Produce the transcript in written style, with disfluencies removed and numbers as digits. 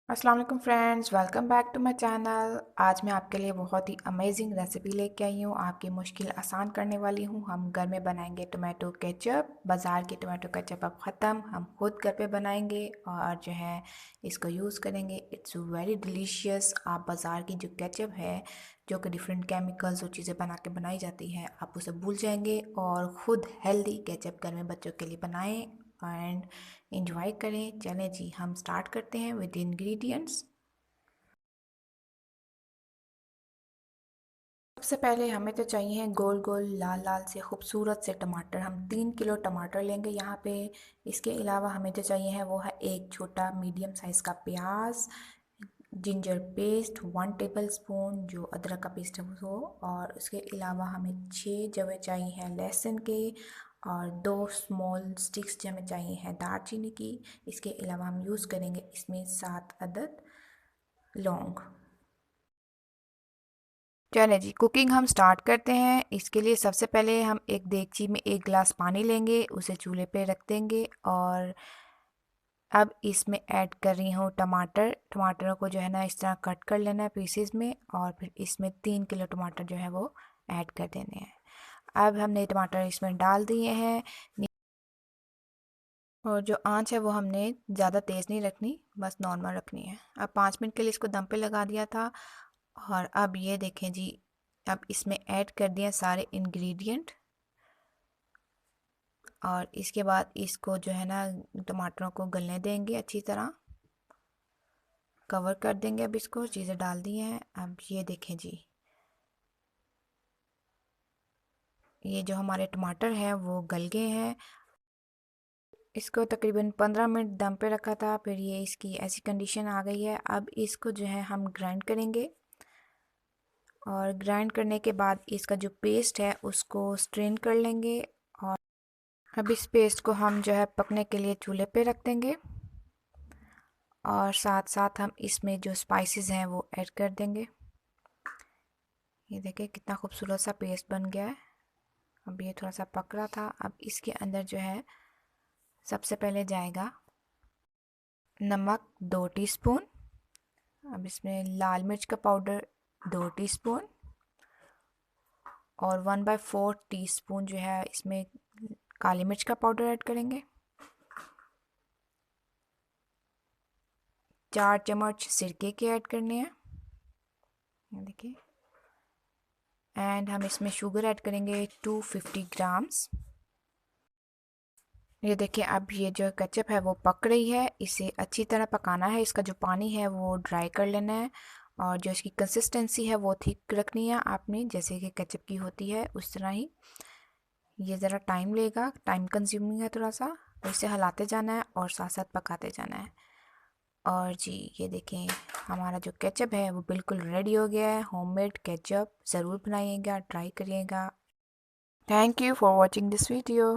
अस्सलाम वालेकुम friends, welcome back to my channel. आज मैं आपके लिए बहुत ही अमेजिंग रेसिपी लेके आई हूँ। आपकी मुश्किल आसान करने वाली हूँ। हम घर में बनाएंगे टोमेटो केचप। बाज़ार की टोमेटो केचप अब ख़त्म, हम खुद घर पे बनाएंगे और जो है इसको यूज़ करेंगे। It's very delicious. आप बाज़ार की जो केचप है, जो कि डिफरेंट केमिकल्स और चीज़ें बना के बनाई जाती है, आप उसे भूल जाएंगे और ख़ुद हेल्दी केचप घर में बच्चों के लिए बनाएं एंड इंजॉय करें। चलें जी, हम स्टार्ट करते हैं विद इंग्रेडिएंट्स। सबसे पहले हमें तो चाहिए गोल गोल लाल लाल से खूबसूरत से टमाटर। हम 3 किलो टमाटर लेंगे यहाँ पे। इसके अलावा हमें जो चाहिए है वो है एक छोटा मीडियम साइज़ का प्याज, जिंजर पेस्ट 1 टेबल स्पून, जो अदरक का पेस्ट है वो, और उसके अलावा हमें 6 जवे चाहिए हैं लहसुन के, और 2 स्मॉल स्टिक्स जो हमें चाहिए हैं दालचीनी की। इसके अलावा हम यूज़ करेंगे इसमें 7 अदद लौंग। चलें जी, कुकिंग हम स्टार्ट करते हैं। इसके लिए सबसे पहले हम एक देगची में 1 गिलास पानी लेंगे, उसे चूल्हे पे रख देंगे और अब इसमें ऐड कर रही हूँ टमाटर। टमाटरों को जो है ना इस तरह कट कर लेना है पीसेस में, और फिर इसमें 3 किलो टमाटर जो है वो ऐड कर देने हैं। अब हमने टमाटर इसमें डाल दिए हैं, और जो आंच है वो हमने ज़्यादा तेज़ नहीं रखनी, बस नॉर्मल रखनी है। अब 5 मिनट के लिए इसको दम पे लगा दिया था, और अब ये देखें जी, अब इसमें ऐड कर दिए सारे इंग्रेडिएंट, और इसके बाद इसको जो है ना टमाटरों को गलने देंगे अच्छी तरह, कवर कर देंगे। अब इसको चीज़ें डाल दी हैं। अब ये देखें जी, ये जो हमारे टमाटर हैं वो गल गए हैं। इसको तकरीबन 15 मिनट दम पे रखा था, फिर ये इसकी ऐसी कंडीशन आ गई है। अब इसको जो है हम ग्राइंड करेंगे, और ग्राइंड करने के बाद इसका जो पेस्ट है उसको स्ट्रेन कर लेंगे। और अब इस पेस्ट को हम जो है पकने के लिए चूल्हे पे रख देंगे, और साथ साथ हम इसमें जो स्पाइसेस हैं वो ऐड कर देंगे। ये देखिए कितना खूबसूरत सा पेस्ट बन गया है। अब ये थोड़ा सा पक रहा था। अब इसके अंदर जो है सबसे पहले जाएगा नमक 2 टीस्पून। अब इसमें लाल मिर्च का पाउडर 2 टीस्पून, और 1/4 टीस्पून जो है इसमें काली मिर्च का पाउडर ऐड करेंगे। 4 चम्मच सिरके के ऐड करने हैं, देखिए। एंड हम इसमें शुगर ऐड करेंगे 250 ग्राम्स। ये देखिए, अब ये जो केचप है वो पक रही है। इसे अच्छी तरह पकाना है, इसका जो पानी है वो ड्राई कर लेना है, और जो इसकी कंसिस्टेंसी है वो थिक रखनी है आपने, जैसे कि केचप की होती है उस तरह ही। ये ज़रा टाइम लेगा, टाइम कंज्यूमिंग है थोड़ा सा, तो इसे हिलाते जाना है और साथ साथ पकाते जाना है। और जी ये देखें, हमारा जो केचप है वो बिल्कुल रेडी हो गया है। होममेड केचप ज़रूर बनाइएगा, ट्राई करिएगा। Thank you for watching this video.